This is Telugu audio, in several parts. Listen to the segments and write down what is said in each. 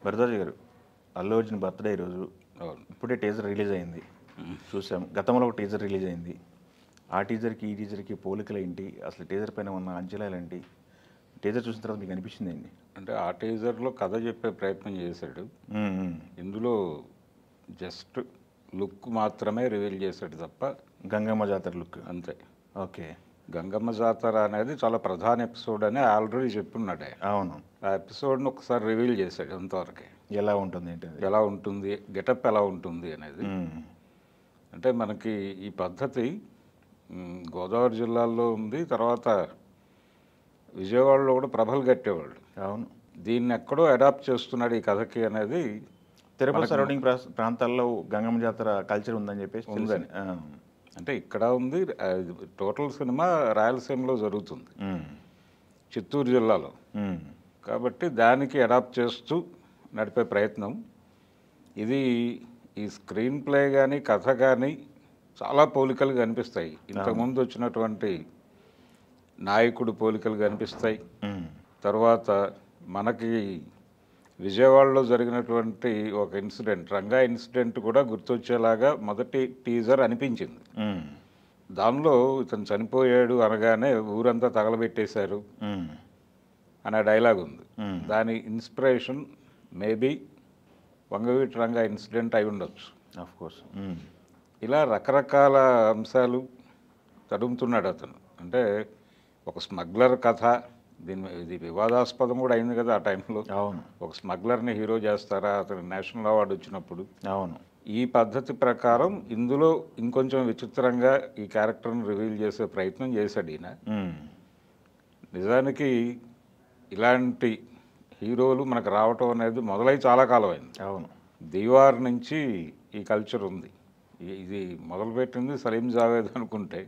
భరద్వాజ్ గారు, అల్లు అర్జున్ బర్త్డే ఈరోజు. ఇప్పుడే టీజర్ రిలీజ్ అయింది, చూసాం. గతంలో ఒక టీజర్ రిలీజ్ అయింది. ఆ టీజర్కి ఈ టీజర్కి పోలికలు ఏంటి, అసలు టీజర్ పైన ఉన్న అంచనాలు ఏంటి? టీజర్ చూసిన తర్వాత మీకు అనిపించింది ఏంటి? అంటే ఆ టీజర్లో కథ చెప్పే ప్రయత్నం చేశాడు. ఇందులో జస్ట్ లుక్ మాత్రమే రివీల్ చేశాడు తప్ప గంగమ్మ జాతర లుక్ అంతే. ఓకే. గంగమ్మ జాతర అనేది చాలా ప్రధాన ఎపిసోడ్ అని ఆల్రెడీ చెప్పున్నాడే. అవును. ఆ ఎపిసోడ్ని ఒకసారి రివీల్ చేశాడు అంతవరకే. ఎలా ఉంటుంది ఏంటి, ఎలా ఉంటుంది, గెటప్ ఎలా ఉంటుంది అనేది. అంటే మనకి ఈ పద్ధతి గోదావరి జిల్లాలో ఉంది, తర్వాత విజయవాడలో కూడా ప్రభలు కట్టేవాళ్ళు. అవును. దీన్ని ఎక్కడో అడాప్ట్ చేస్తున్నాడు ఈ కథకి అనేది. తిరుపతి సరౌండింగ్ ప్రాంతాల్లో గంగమ్మ జాతర కల్చర్ ఉందని చెప్పేసి ఉందని, అంటే ఇక్కడ ఉంది. టోటల్ సినిమా రాయలసీమలో జరుగుతుంది, చిత్తూరు జిల్లాలో. కాబట్టి దానికి అడాప్ట్ చేస్తూ నడిపే ప్రయత్నం ఇది. ఈ స్క్రీన్ ప్లే కానీ కథ కానీ చాలా పోలికలు కనిపిస్తాయి. ఇంతకుముందు వచ్చినటువంటి నాయకుడు పోలికలు కనిపిస్తాయి. తర్వాత మనకి విజయవాడలో జరిగినటువంటి ఒక ఇన్సిడెంట్, రంగా ఇన్సిడెంట్ కూడా గుర్తొచ్చేలాగా మొదటి టీజర్ అనిపించింది. దానిలో ఇతను చనిపోయాడు అనగానే ఊరంతా తగలబెట్టేశారు అనే డైలాగ్ ఉంది. దాని inspiration maybe Vangaveeti Ranga incident అయి ఉండొచ్చు. ఆఫ్కోర్స్. ఇలా రకరకాల అంశాలు తడుముతున్నాడు అతను. అంటే ఒక స్మగ్లర్ కథ, ఇది వివాదాస్పదం కూడా అయింది కదా ఆ టైంలో. అవును. ఒక స్మగ్లర్ని హీరో చేస్తారా, అతను నేషనల్ అవార్డు వచ్చినప్పుడు. అవును. ఈ పద్ధతి ప్రకారం ఇందులో ఇంకొంచెం విచిత్రంగా ఈ క్యారెక్టర్ని రివీల్ చేసే ప్రయత్నం చేశాడు ఈయన. నిజానికి ఇలాంటి హీరోలు మనకు రావటం అనేది మొదలై చాలా కాలం అయింది. అవును. దీవార్ నుంచి ఈ కల్చర్ ఉంది. ఇది మొదలుపెట్టింది సలీం జావేద్ అనుకుంటే,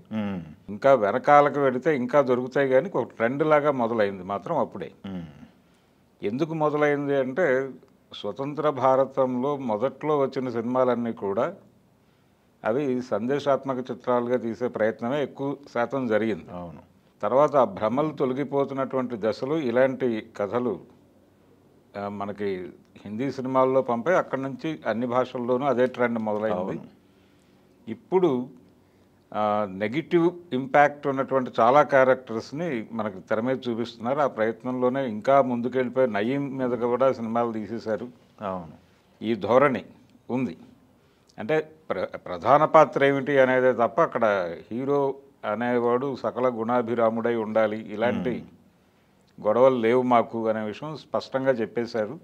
ఇంకా వెనకాలకు వెళితే ఇంకా దొరుకుతాయి. కానీ ఒక ట్రెండ్ లాగా మొదలైంది మాత్రం అప్పుడే. ఎందుకు మొదలైంది అంటే, స్వతంత్ర భారతంలో మొదట్లో వచ్చిన సినిమాలన్నీ కూడా అవి సందేశాత్మక చిత్రాలుగా తీసే ప్రయత్నమే ఎక్కువ శాతం జరిగింది. అవును. తర్వాత ఆ భ్రమలు తొలగిపోతున్నటువంటి దశలు ఇలాంటి కథలు మనకి హిందీ సినిమాల్లో పంపే, అక్కడి నుంచి అన్ని భాషల్లోనూ అదే ట్రెండ్ మొదలైంది. ఇప్పుడు నెగిటివ్ ఇంపాక్ట్ ఉన్నటువంటి చాలా క్యారెక్టర్స్ని మనకి తెర మీద చూపిస్తున్నారు. ఆ ప్రయత్నంలోనే ఇంకా ముందుకెళ్ళిపోయి నయీం మీద కూడా సినిమాలు తీసేశారు. అవును. ఈ ధోరణి ఉంది. అంటే ప్రధాన పాత్ర ఏమిటి అనేదే తప్ప అక్కడ హీరో అనేవాడు సకల గుణాభిరాముడై ఉండాలి, ఇలాంటి గొడవలు లేవు మాకు అనే విషయం స్పష్టంగా చెప్పేశారు.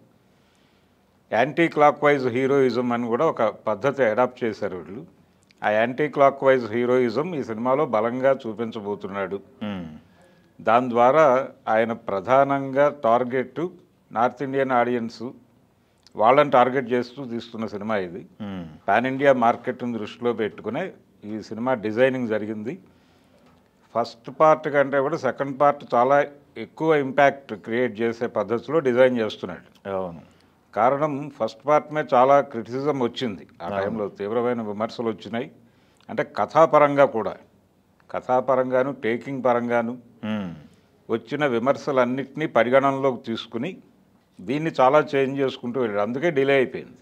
యాంటీ క్లాక్ వైజ్ హీరోయిజం అని కూడా ఒక పద్ధతి అడాప్ట్ చేశారు వీళ్ళు. ఆ యాంటీ క్లాక్ వైజ్ హీరోయిజం ఈ సినిమాలో బలంగా చూపించబోతున్నాడు. దాని ద్వారా ఆయన ప్రధానంగా టార్గెట్ నార్త్ ఇండియన్ ఆడియన్స్, వాళ్ళని టార్గెట్ చేస్తూ తీస్తున్న సినిమా ఇది. పాన్ ఇండియా మార్కెట్ని దృష్టిలో పెట్టుకునే ఈ సినిమా డిజైనింగ్ జరిగింది. ఫస్ట్ పార్ట్ కంటే కూడా సెకండ్ పార్ట్ చాలా ఎక్కువ ఇంపాక్ట్ క్రియేట్ చేసే పద్ధతిలో డిజైన్ చేస్తున్నాడు. అవును. కారణం ఫస్ట్ పార్ట్ మీద చాలా క్రిటిసిజం వచ్చింది ఆ టైంలో, తీవ్రమైన విమర్శలు వచ్చినాయి. అంటే కథాపరంగా కూడా, కథాపరంగాను టేకింగ్ పరంగాను వచ్చిన విమర్శలన్నింటినీ పరిగణనలోకి తీసుకుని దీన్ని చాలా చేంజ్ చేసుకుంటూ వెళ్ళాడు. అందుకే డిలే అయిపోయింది.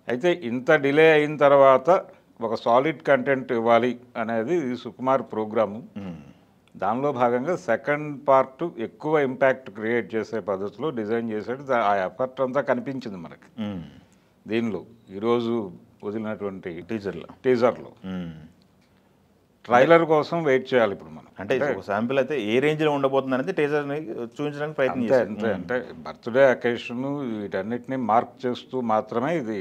అయితే ఇంత డిలే అయిన తర్వాత ఒక సాలిడ్ కంటెంట్ ఇవ్వాలి అనేది సుకుమార్ ప్రోగ్రాము. దానిలో భాగంగా సెకండ్ పార్ట్ ఎక్కువ ఇంపాక్ట్ క్రియేట్ చేసే పద్ధతిలో డిజైన్ చేశాడు. ఆ ఎఫర్ట్ అంతా కనిపించింది మనకి దీనిలో. ఈరోజు వదిలినటువంటి టీజర్లో ట్రైలర్ కోసం వెయిట్ చేయాలి ఇప్పుడు మనం. అంటే ఒక శాంపిల్ అయితే ఏ రేంజ్లో ఉండబోతుంది అనేది టీజర్ని చూపించడానికి ప్రయత్నం చేశారు. అంటే బర్త్డే అకేషన్ వీటన్నిటిని మార్క్ చేస్తూ మాత్రమే ఇది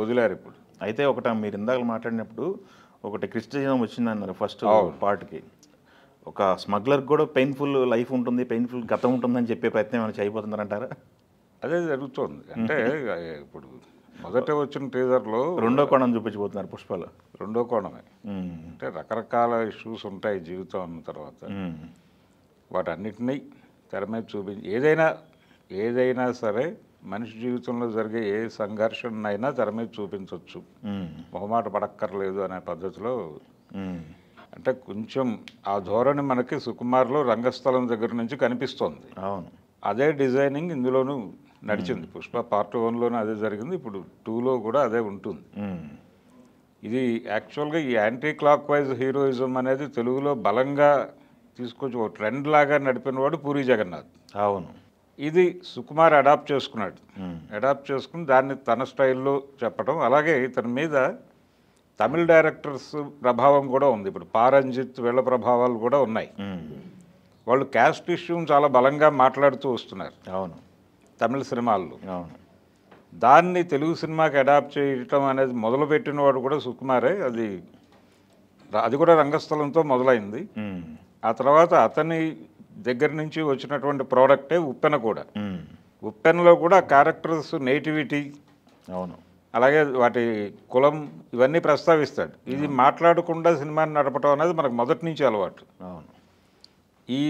వదిలారు ఇప్పుడు. అయితే ఒకట మీరు ఇందాక మాట్లాడినప్పుడు ఒకటి క్రిస్టిసిజం వచ్చిందన్నారు ఫస్ట్ పార్ట్కి. ఒక స్మగ్లర్కి కూడా పెయిన్ఫుల్ లైఫ్ ఉంటుంది, పెయిన్ఫుల్ గతం ఉంటుందని చెప్పే ప్రయత్నం ఏమైనా చేయబోతున్నారంటారా? అదే జరుగుతుంది. అంటే ఇప్పుడు మొదట వచ్చిన టీజర్లో రెండో కోణం చూపించబోతున్నారు పుష్పలో. రెండో కోణమే. అంటే రకరకాల ఇష్యూస్ ఉంటాయి జీవితం అన్న తర్వాత, వాటన్నిటినీ తెర మీద చూపించి ఏదైనా సరే మనిషి జీవితంలో జరిగే ఏ సంఘర్షణనైనా తెర మీద చూపించవచ్చు, మొహమాట పడక్కర్లేదు అనే పద్ధతిలో. అంటే కొంచెం ఆ ధోరణి మనకి సుకుమార్లో రంగస్థలం దగ్గర నుంచి కనిపిస్తోంది. అవును. అదే డిజైనింగ్ ఇందులోనూ నడిచింది. పుష్ప పార్ట్ 1లోనే అదే జరిగింది, ఇప్పుడు 2లో కూడా అదే ఉంటుంది. ఇది యాక్చువల్గా ఈ యాంటీ క్లాక్ వైజ్ హీరోయిజం అనేది తెలుగులో బలంగా తీసుకొచ్చి ఒక ట్రెండ్ లాగా నడిపినవాడు పూరి జగన్నాథ్. అవును. ఇది సుకుమార్ అడాప్ట్ చేసుకున్నాడు. అడాప్ట్ చేసుకుని దాన్ని తన స్టైల్లో చెప్పడం, అలాగే ఇతని మీద తమిళ డైరెక్టర్స్ ప్రభావం కూడా ఉంది. ఇప్పుడు పారంజిత్ వీళ్ళ ప్రభావాలు కూడా ఉన్నాయి. వాళ్ళు క్యాస్ట్ ఇష్యూని చాలా బలంగా మాట్లాడుతూ వస్తున్నారు అవును తమిళ సినిమాల్లో. అవును. దాన్ని తెలుగు సినిమాకి అడాప్ట్ చేయటం అనేది మొదలుపెట్టిన వాడు కూడా సుకుమారే. అది కూడా రంగస్థలంతో మొదలైంది. ఆ తర్వాత అతని దగ్గర నుంచి వచ్చినటువంటి ప్రోడక్టే ఉప్పెన కూడా. ఉప్పెనలో కూడా క్యారెక్టర్స్ నేటివిటీ, అవును, అలాగే వాటి కులం ఇవన్నీ ప్రస్తావిస్తాడు. ఇది మాట్లాడకుండా సినిమాని నడపడం అనేది మనకు మొదటి నుంచి అలవాటు. అవును. ఈ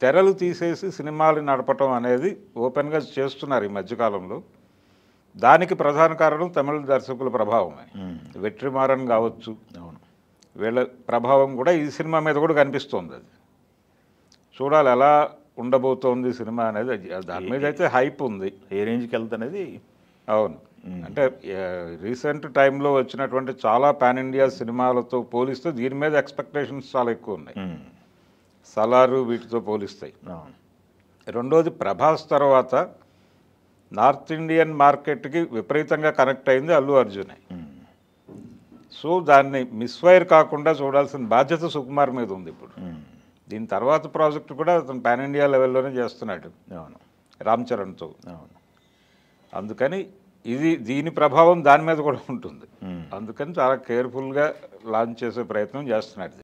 తెరలు తీసేసి సినిమాలు నడపటం అనేది ఓపెన్గా చేస్తున్నారు ఈ మధ్యకాలంలో. దానికి ప్రధాన కారణం తమిళ దర్శకుల ప్రభావమే. వెట్రిమారన్ కావచ్చు, అవును, వీళ్ళ ప్రభావం కూడా ఈ సినిమా మీద కూడా కనిపిస్తోంది. అది చూడాలి ఎలా ఉండబోతోంది సినిమా అనేది. దాని మీద అయితే హైప్ ఉంది. ఏ రేంజ్కి వెళ్తున్నది. అవును, అంటే రీసెంట్ టైంలో వచ్చినటువంటి చాలా పాన్ ఇండియా సినిమాలతో పోలిస్తే దీని మీద ఎక్స్పెక్టేషన్స్ చాలా ఎక్కువ ఉన్నాయి. సలారు వీటితో పోలిస్తాయి. రెండోది, ప్రభాస్ తర్వాత నార్త్ ఇండియన్ మార్కెట్కి విపరీతంగా కనెక్ట్ అయింది అల్లు అర్జునే. సో దాన్ని మిస్ఫైర్ కాకుండా చూడాల్సిన బాధ్యత సుకుమార్ మీద ఉంది ఇప్పుడు. దీని తర్వాత ప్రాజెక్ట్ కూడా అతను పాన్ ఇండియా లెవెల్లోనే చేస్తున్నాడు. అవును, రామ్ చరణ్తో. అవును. అందుకని దీని ప్రభావం దాని మీద కూడా ఉంటుంది. అందుకని చాలా కేర్ఫుల్గా లాంచ్ చేసే ప్రయత్నం చేస్తున్నాడు.